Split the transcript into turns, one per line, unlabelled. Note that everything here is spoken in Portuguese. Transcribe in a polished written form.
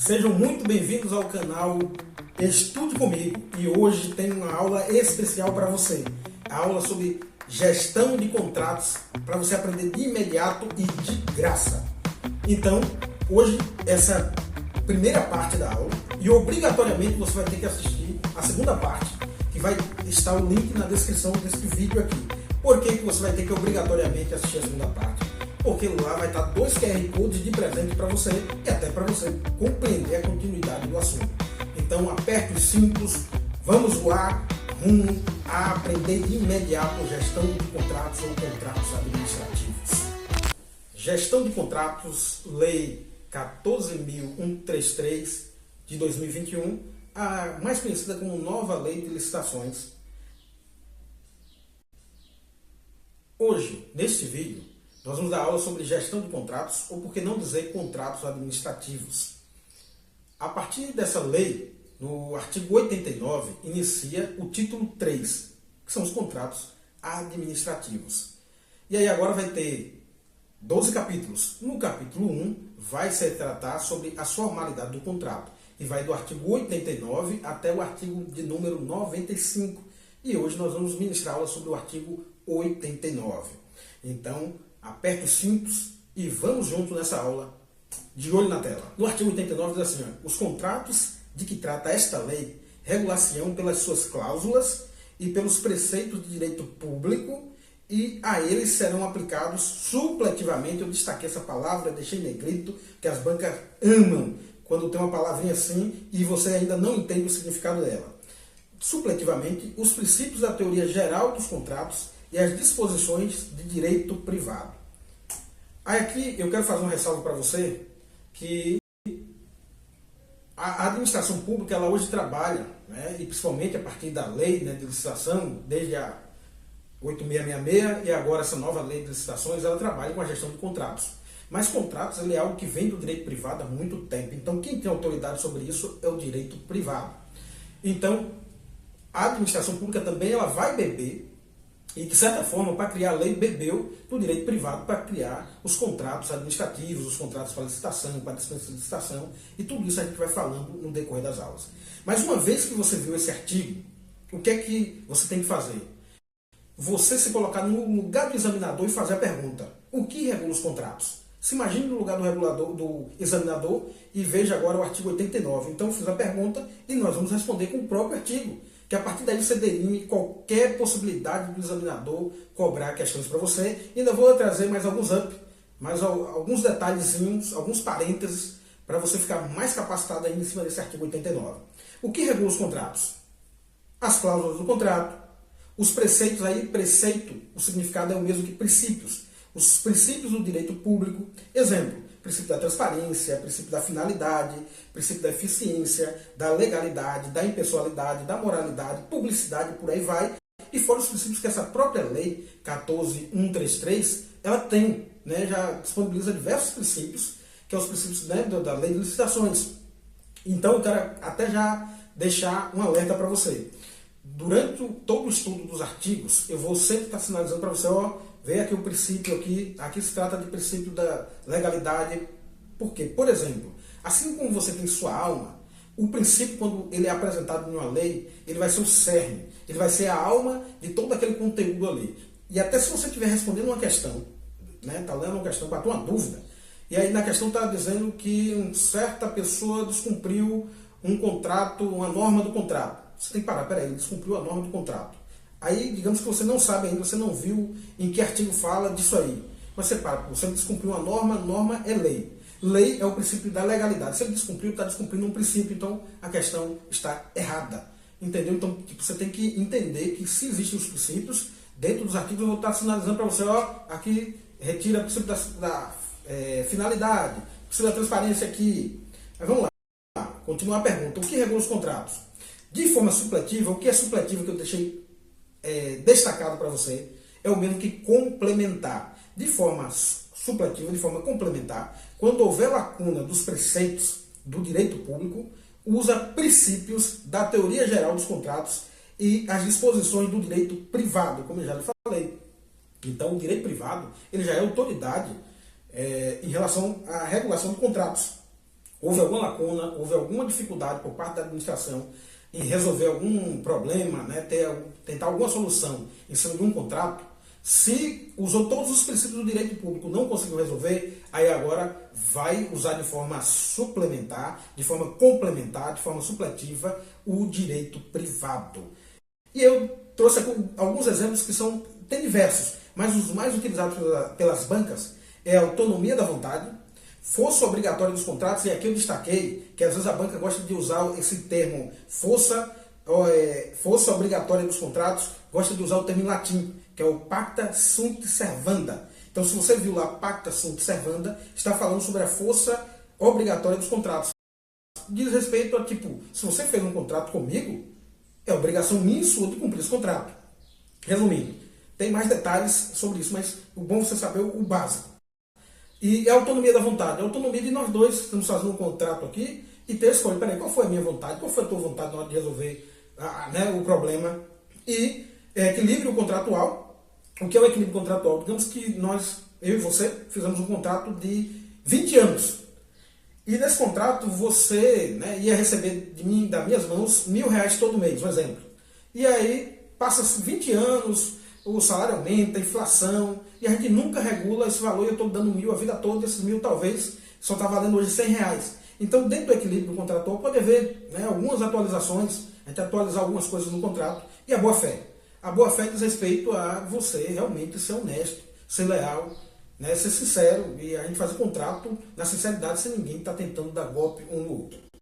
Sejam muito bem-vindos ao canal Estude Comigo e hoje tem uma aula especial para você. A aula sobre gestão de contratos para você aprender de imediato e de graça. Então, hoje essa primeira parte da aula e obrigatoriamente você vai ter que assistir a segunda parte, que vai estar o link na descrição desse vídeo aqui. Por que você vai ter que obrigatoriamente assistir a segunda parte? Porque lá vai estar 2 QR Codes de presente para você e até para você compreender a continuidade do assunto. Então aperte os cintos, vamos voar rumo a aprender de imediato gestão de contratos ou contratos administrativos. Gestão de contratos, Lei 14.133 de 2021, a mais conhecida como Nova Lei de Licitações. Hoje, neste vídeo, nós vamos dar aula sobre gestão de contratos, ou por que não dizer contratos administrativos. A partir dessa lei, no artigo 89, inicia o título 3, que são os contratos administrativos. E aí agora vai ter 12 capítulos. No capítulo 1, vai se tratar sobre a formalidade do contrato, e vai do artigo 89 até o artigo de número 95. E hoje nós vamos ministrar aula sobre o artigo 89. Então, aperte os cintos e vamos junto nessa aula, de olho na tela. No artigo 89 diz assim: os contratos de que trata esta lei regular-se-ão pelas suas cláusulas e pelos preceitos de direito público, e a eles serão aplicados supletivamente. Eu destaquei essa palavra, deixei em negrito, que as bancas amam quando tem uma palavrinha assim e você ainda não entende o significado dela. Supletivamente, os princípios da teoria geral dos contratos e as disposições de direito privado. Aí aqui eu quero fazer uma ressalva para você que a administração pública ela hoje trabalha, né, e principalmente a partir da lei, né, de licitação, desde a 8666 e agora essa nova lei de licitações, ela trabalha com a gestão de contratos. Mas contratos ele é algo que vem do direito privado há muito tempo. Então quem tem autoridade sobre isso é o direito privado. Então a administração pública também ela vai beber, e de certa forma, para criar a lei, bebeu do direito privado para criar os contratos administrativos, os contratos para licitação, para dispensa de licitação, e tudo isso a gente vai falando no decorrer das aulas. Mas uma vez que você viu esse artigo, o que é que você tem que fazer? Você se colocar no lugar do examinador e fazer a pergunta: o que regula os contratos? Se imagine no lugar do regulador, do examinador, e veja agora o artigo 89. Então eu fiz a pergunta e nós vamos responder com o próprio artigo, que a partir daí você derime qualquer possibilidade do examinador cobrar questões para você. E ainda vou trazer mais alguns alguns detalhezinhos, alguns parênteses, para você ficar mais capacitado ainda em cima desse artigo 89. O que regula os contratos? As cláusulas do contrato, os preceitos, aí preceito, o significado é o mesmo que princípios. Os princípios do direito público, exemplo, princípio da transparência, princípio da finalidade, princípio da eficiência, da legalidade, da impessoalidade, da moralidade, publicidade, por aí vai. E fora os princípios que essa própria lei 14.133, ela tem, né, já disponibiliza diversos princípios, que são os princípios, né, da lei de licitações. Então eu quero até já deixar um alerta para você. Durante todo o estudo dos artigos, eu vou sempre estar sinalizando para você, ó, veja aqui o princípio, aqui se trata de princípio da legalidade. Por quê? Por exemplo, assim como você tem sua alma, o princípio, quando ele é apresentado em uma lei, ele vai ser o cerne, ele vai ser a alma de todo aquele conteúdo ali. E até se você estiver respondendo uma questão, né, está lendo uma questão para ter uma dúvida, e aí na questão está dizendo que uma certa pessoa descumpriu um contrato, uma norma do contrato. Você tem que parar, peraí, ele descumpriu a norma do contrato. Aí, digamos que você não sabe ainda, você não viu em que artigo fala disso aí. Mas você para, você descumpriu uma norma, norma é lei. Lei é o princípio da legalidade. Se ele descumpriu, está descumprindo um princípio, então a questão está errada. Entendeu? Então você tem que entender que se existem os princípios, dentro dos artigos eu vou estar sinalizando para você, ó, aqui retira o princípio da finalidade, o princípio da transparência aqui. Mas vamos lá, continua a pergunta. O que regula os contratos? De forma supletiva, o que é supletivo que eu deixei destacado para você é o mesmo que complementar. De forma supletiva, de forma complementar, quando houver lacuna dos preceitos do direito público, usa princípios da teoria geral dos contratos e as disposições do direito privado, como eu já lhe falei. Então, o direito privado ele já é autoridade em relação à regulação de contratos. houve alguma lacuna, houve alguma dificuldade por parte da administração em resolver algum problema, né, tentar alguma solução em cima de um contrato, se usou todos os princípios do direito público, não conseguiu resolver, aí agora vai usar de forma suplementar, de forma complementar, de forma supletiva, o direito privado. E eu trouxe aqui alguns exemplos que tem diversos, mas os mais utilizados pelas bancas é a autonomia da vontade, força obrigatória dos contratos, e aqui eu destaquei que às vezes a banca gosta de usar esse termo força obrigatória dos contratos, gosta de usar o termo em latim, que é o pacta sunt servanda. Então, se você viu lá pacta sunt servanda, está falando sobre a força obrigatória dos contratos. Diz respeito a, tipo, se você fez um contrato comigo, é obrigação minha e sua de cumprir esse contrato. Resumindo, tem mais detalhes sobre isso, mas o bom é você saber o básico. E a autonomia da vontade, a autonomia de nós dois, estamos fazendo um contrato aqui, e ter escolha, peraí, qual foi a minha vontade, qual foi a tua vontade na hora de resolver o problema, e equilíbrio contratual. O que é o equilíbrio contratual? Digamos que eu e você, fizemos um contrato de 20 anos. E nesse contrato você, né, ia receber de mim, das minhas mãos, R$ 1.000 todo mês, um exemplo. E aí, passa-se 20 anos, o salário aumenta, a inflação, e a gente nunca regula esse valor, e eu estou dando 1.000 a vida toda, esses 1.000 talvez só está valendo hoje R$ 100. Então, dentro do equilíbrio contratual, pode haver, né, algumas atualizações, a gente atualizar algumas coisas no contrato, e a boa-fé. A boa-fé diz respeito a você realmente ser honesto, ser leal, né, ser sincero, e a gente fazer contrato na sinceridade, sem ninguém estar tentando dar golpe um no outro.